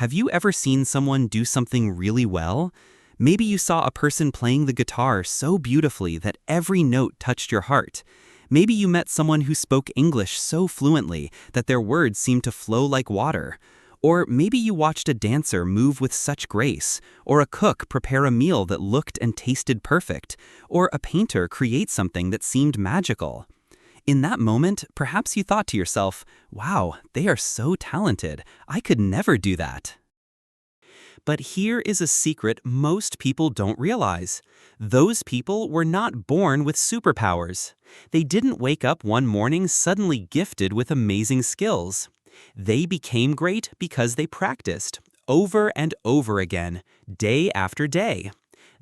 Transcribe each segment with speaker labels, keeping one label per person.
Speaker 1: Have you ever seen someone do something really well? Maybe you saw a person playing the guitar so beautifully that every note touched your heart. Maybe you met someone who spoke English so fluently that their words seemed to flow like water. Or maybe you watched a dancer move with such grace, or a cook prepare a meal that looked and tasted perfect, or a painter create something that seemed magical. In that moment, perhaps you thought to yourself, wow, they are so talented. I could never do that. But here is a secret most people don't realize. Those people were not born with superpowers. They didn't wake up one morning suddenly gifted with amazing skills. They became great because they practiced, over and over again, day after day.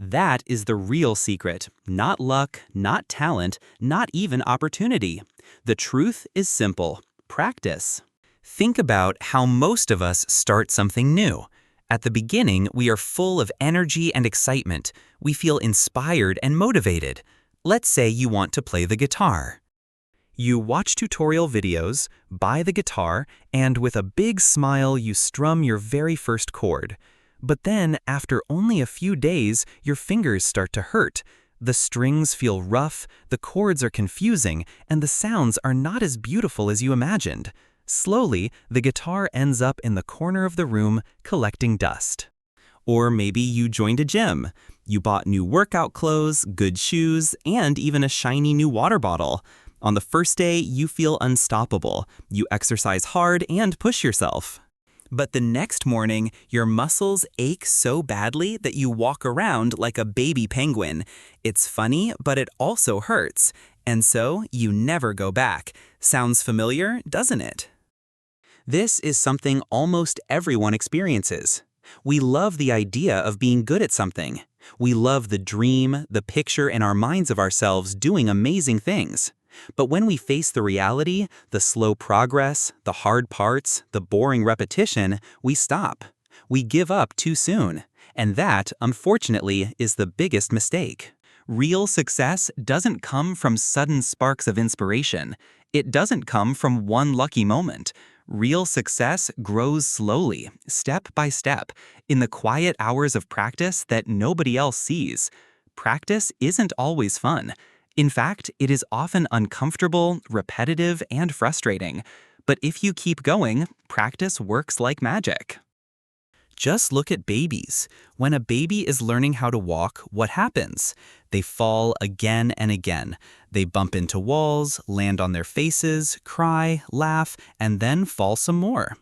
Speaker 1: That is the real secret. Not luck, not talent, not even opportunity. The truth is simple: practice. Think about how most of us start something new. At the beginning, we are full of energy and excitement. We feel inspired and motivated. Let's say you want to play the guitar. You watch tutorial videos, buy the guitar, and with a big smile you strum your very first chord. But then, after only a few days, your fingers start to hurt. The strings feel rough, the chords are confusing, and the sounds are not as beautiful as you imagined. Slowly, the guitar ends up in the corner of the room, collecting dust. Or maybe you joined a gym. You bought new workout clothes, good shoes, and even a shiny new water bottle. On the first day, you feel unstoppable. You exercise hard and push yourself. But the next morning, your muscles ache so badly that you walk around like a baby penguin. It's funny, but it also hurts. And so, you never go back. Sounds familiar, doesn't it? This is something almost everyone experiences. We love the idea of being good at something. We love the dream, the picture in our minds of ourselves doing amazing things. But when we face the reality, the slow progress, the hard parts, the boring repetition, we stop. We give up too soon. And that, unfortunately, is the biggest mistake. Real success doesn't come from sudden sparks of inspiration. It doesn't come from one lucky moment. Real success grows slowly, step by step, in the quiet hours of practice that nobody else sees. Practice isn't always fun. In fact, it is often uncomfortable, repetitive, and frustrating. But if you keep going, practice works like magic. Just look at babies. When a baby is learning how to walk, what happens? They fall again and again. They bump into walls, land on their faces, cry, laugh, and then fall some more.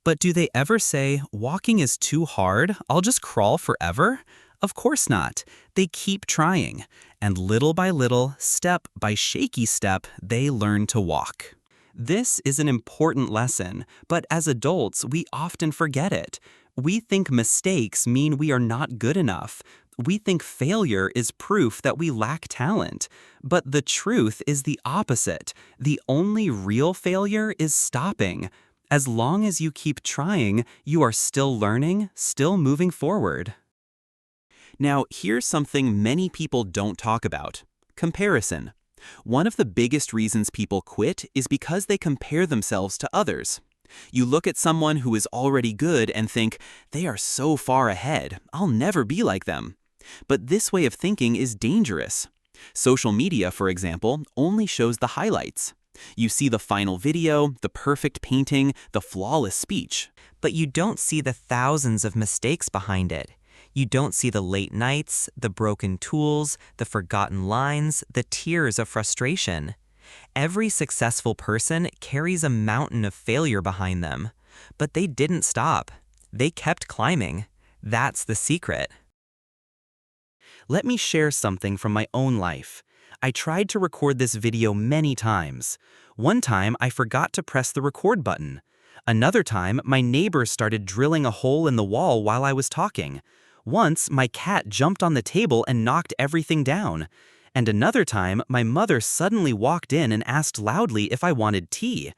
Speaker 1: But do they ever say, "Walking is too hard, I'll just crawl forever"? Of course not. They keep trying. And little by little, step by shaky step, they learn to walk. This is an important lesson, but as adults, we often forget it. We think mistakes mean we are not good enough. We think failure is proof that we lack talent. But the truth is the opposite. The only real failure is stopping. As long as you keep trying, you are still learning, still moving forward. Now, here's something many people don't talk about: comparison. One of the biggest reasons people quit is because they compare themselves to others. You look at someone who is already good and think, they are so far ahead, I'll never be like them. But this way of thinking is dangerous. Social media, for example, only shows the highlights. You see the final video, the perfect painting, the flawless speech.
Speaker 2: But you don't see the thousands of mistakes behind it. You don't see the late nights, the broken tools, the forgotten lines, the tears of frustration. Every successful person carries a mountain of failure behind them. But they didn't stop. They kept climbing. That's the secret.
Speaker 1: Let me share something from my own life. I tried to record this video many times. One time, I forgot to press the record button. Another time, my neighbor started drilling a hole in the wall while I was talking. Once, my cat jumped on the table and knocked everything down. And another time, my mother suddenly walked in and asked loudly if I wanted tea.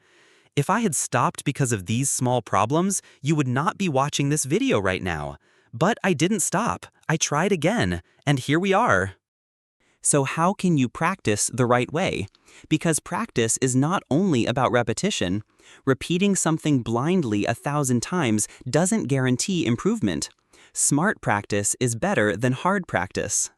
Speaker 1: If I had stopped because of these small problems, you would not be watching this video right now. But I didn't stop. I tried again, and here we are. So how can you practice the right way? Because practice is not only about repetition. Repeating something blindly 1,000 times doesn't guarantee improvement. Smart practice is better than hard practice.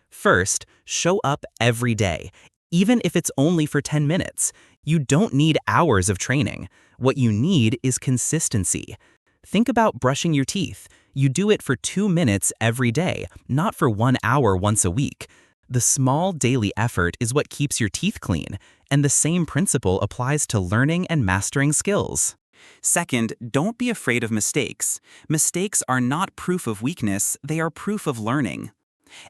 Speaker 1: First, show up every day, even if it's only for 10 minutes. You don't need hours of training. What you need is consistency. Think about brushing your teeth. You do it for 2 minutes every day, not for 1 hour once a week. The small daily effort is what keeps your teeth clean, and the same principle applies to learning and mastering skills. Second, don't be afraid of mistakes. Mistakes are not proof of weakness, they are proof of learning.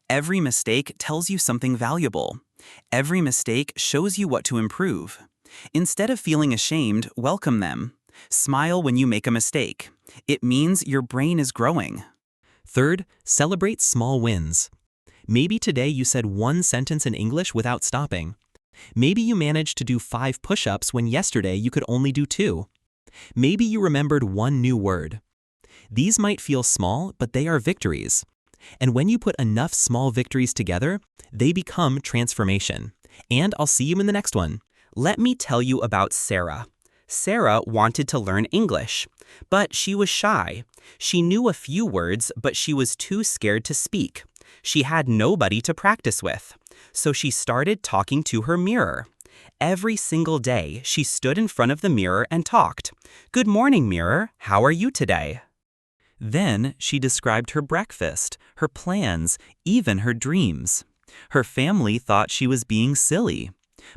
Speaker 1: Every mistake tells you something valuable. Every mistake shows you what to improve. Instead of feeling ashamed, welcome them. Smile when you make a mistake. It means your brain is growing. Third, celebrate small wins. Maybe today you said 1 sentence in English without stopping. Maybe you managed to do 5 push-ups when yesterday you could only do 2. Maybe you remembered 1 new word. These might feel small, but they are victories. And when you put enough small victories together, they become transformation. And I'll see you in the next one. Let me tell you about Sarah. Sarah wanted to learn English, but she was shy. She knew a few words, but she was too scared to speak. She had nobody to practice with. So she started talking to her mirror. Every single day, she stood in front of the mirror and talked. "Good morning, mirror. How are you today?" Then she described her breakfast, her plans, even her dreams. Her family thought she was being silly.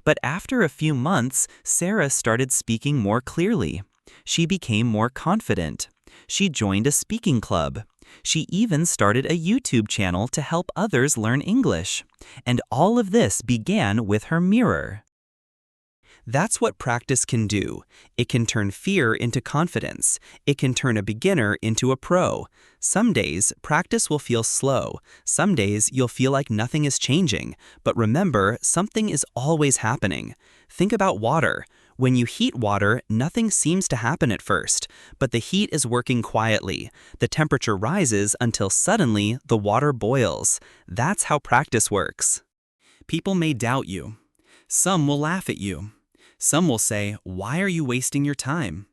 Speaker 1: But after a few months, Sarah started speaking more clearly. She became more confident. She joined a speaking club. She even started a YouTube channel to help others learn English. And all of this began with her mirror. That's what practice can do. It can turn fear into confidence. It can turn a beginner into a pro. Some days, practice will feel slow. Some days, you'll feel like nothing is changing. But remember, something is always happening. Think about water. When you heat water, nothing seems to happen at first. But the heat is working quietly. The temperature rises until suddenly the water boils. That's how practice works. People may doubt you. Some will laugh at you. Some will say, "Why are you wasting your time?"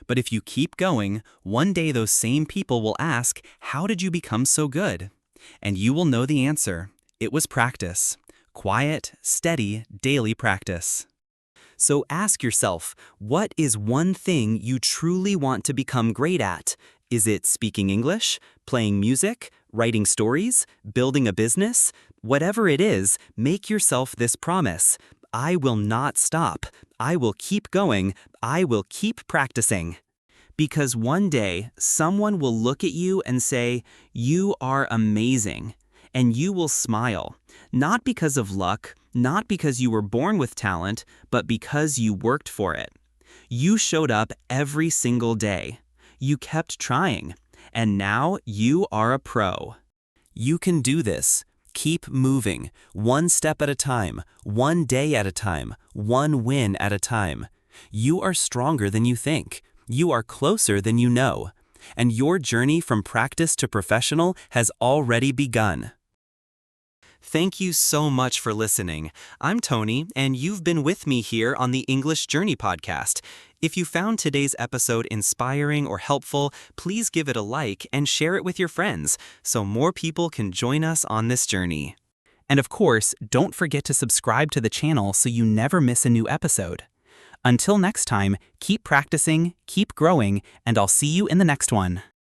Speaker 1: But if you keep going, one day those same people will ask, "How did you become so good?" And you will know the answer. It was practice. Quiet, steady, daily practice. So ask yourself, what is one thing you truly want to become great at? Is it speaking English, playing music, writing stories, building a business? Whatever it is, make yourself this promise. I will not stop. I will keep going. I will keep practicing. Because one day, someone will look at you and say, "You are amazing." And you will smile. Not because of luck, not because you were born with talent, but because you worked for it. You showed up every single day. You kept trying. And now you are a pro. You can do this. Keep moving, one step at a time, one day at a time, one win at a time. You are stronger than you think. You are closer than you know. And your journey from practice to professional has already begun. Thank you so much for listening. I'm Tony, and you've been with me here on the English Journey podcast. If you found today's episode inspiring or helpful, please give it a like and share it with your friends so more people can join us on this journey. And of course, don't forget to subscribe to the channel so you never miss a new episode. Until next time, keep practicing, keep growing, and I'll see you in the next one.